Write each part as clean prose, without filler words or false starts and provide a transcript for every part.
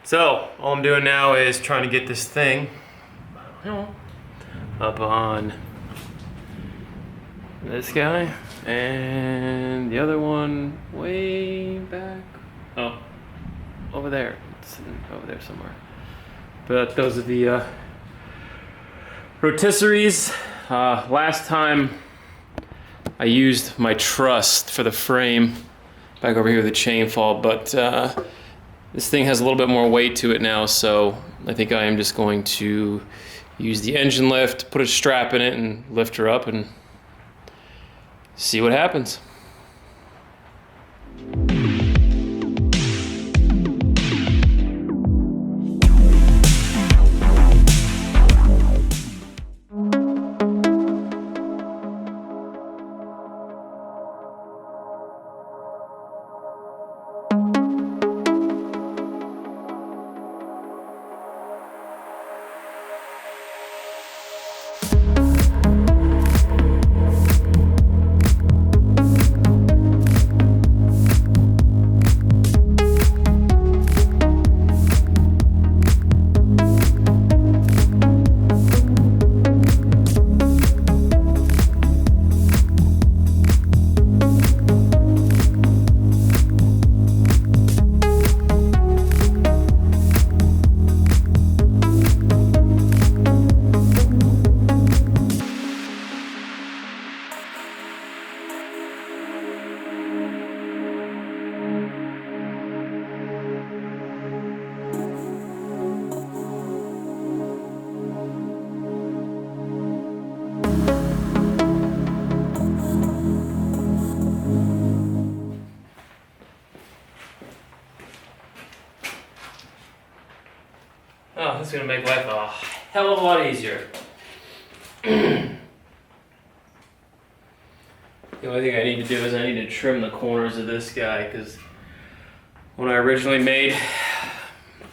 So all I'm doing now is trying to get this thing up on this guy and the other one way back. Oh, over there. It's over there somewhere. But those are the rotisseries. Last time I used my truss for the frame back over here with the chain fall, but this thing has a little bit more weight to it now, so I think I am just going to use the engine lift, put a strap in it, and lift her up and see what happens. Oh, that's gonna make life a hell of a lot easier. The only thing I need to do is I need to trim the corners of this guy, because when I originally made, I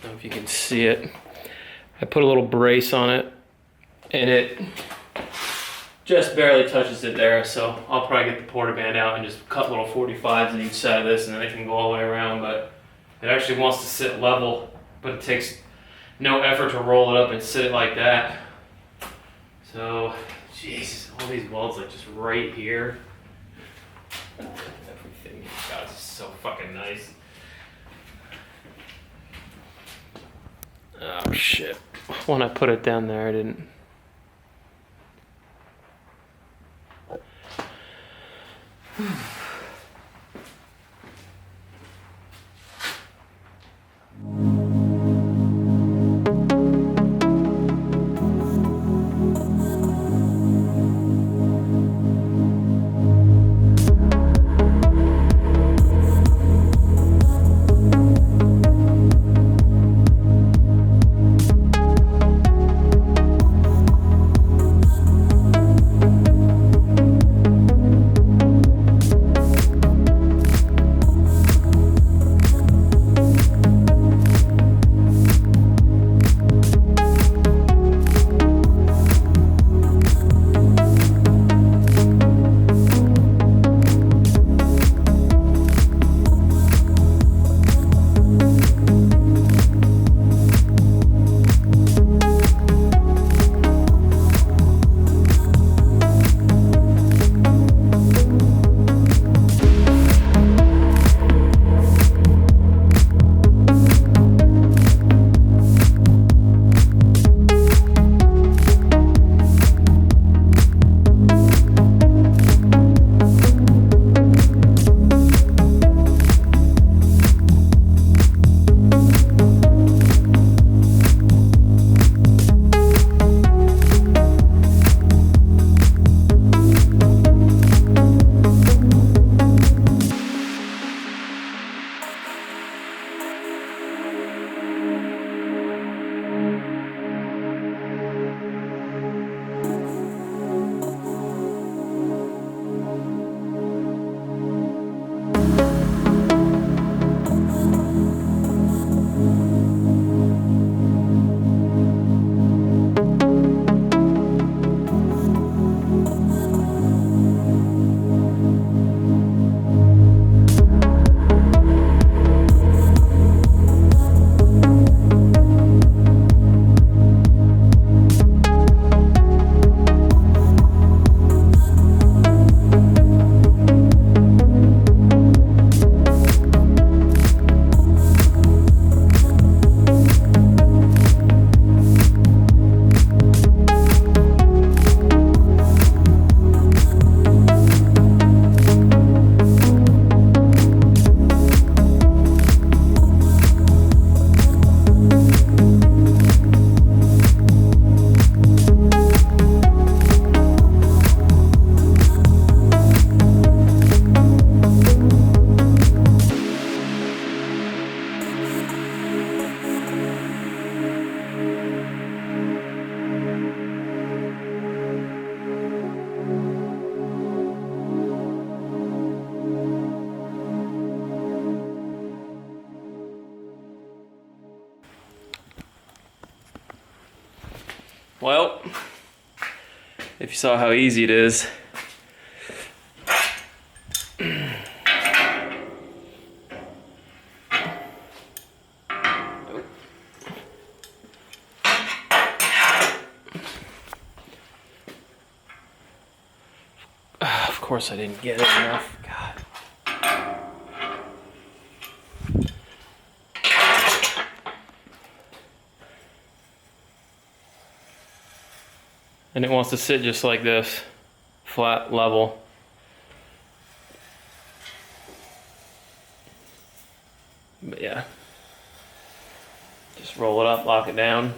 don't know if you can see it, I put a little brace on it and it just barely touches it there, so I'll probably get the porta band out and just cut little 45s on each side of this, and then it can go all the way around. But it actually wants to sit level, but it takes no effort to roll it up and sit it like that. So, Jesus, all these welds like just right here. Everything, God, it's so fucking nice. Oh shit. When I put it down there, I didn't. Well, if you saw how easy it is. Of course I didn't get it enough. God. And it wants to sit just like this, flat, level. But yeah, just roll it up, lock it down.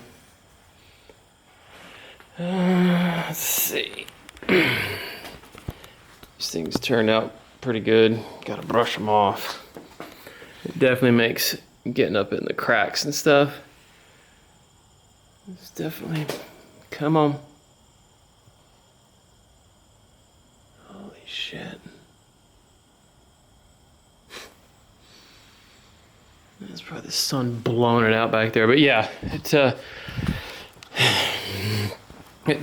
Let's see. These things turned out pretty good. Gotta brush them off. It definitely makes getting up in the cracks and stuff. It's definitely, come on. Holy shit. That's probably the sun blowing it out back there, but yeah, it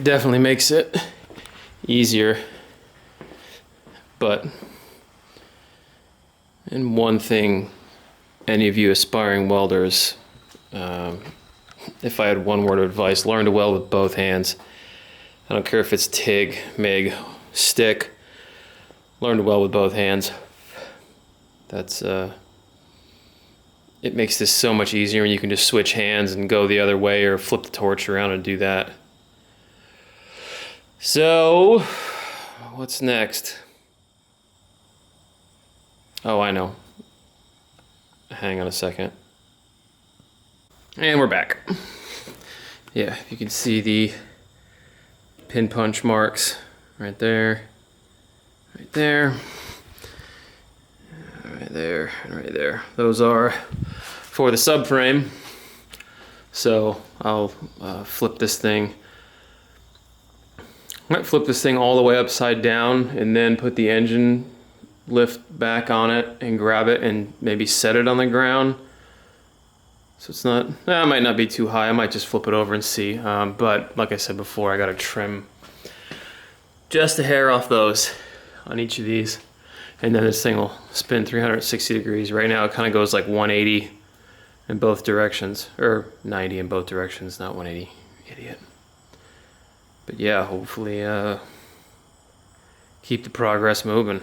definitely makes it easier. But, and one thing, any of you aspiring welders, if I had one word of advice, learn to weld with both hands. I don't care if it's TIG, MIG, stick, learn to weld with both hands. That's, it makes this so much easier when you can just switch hands and go the other way or flip the torch around and do that. So, what's next? Oh, I know. Hang on a second. And we're back. Yeah, you can see the pin punch marks right there, right there, right there, and right there. Those are for the subframe. So I'll flip this thing. I might flip this thing all the way upside down and then put the engine lift back on it and grab it and maybe set it on the ground. So it's not, it might not be too high. I might just flip it over and see. But like I said before, I gotta trim just a hair off those on each of these. And then this thing will spin 360 degrees. Right now it kind of goes like 180 in both directions, or 90 in both directions, not 180, idiot. But yeah, hopefully keep the progress moving.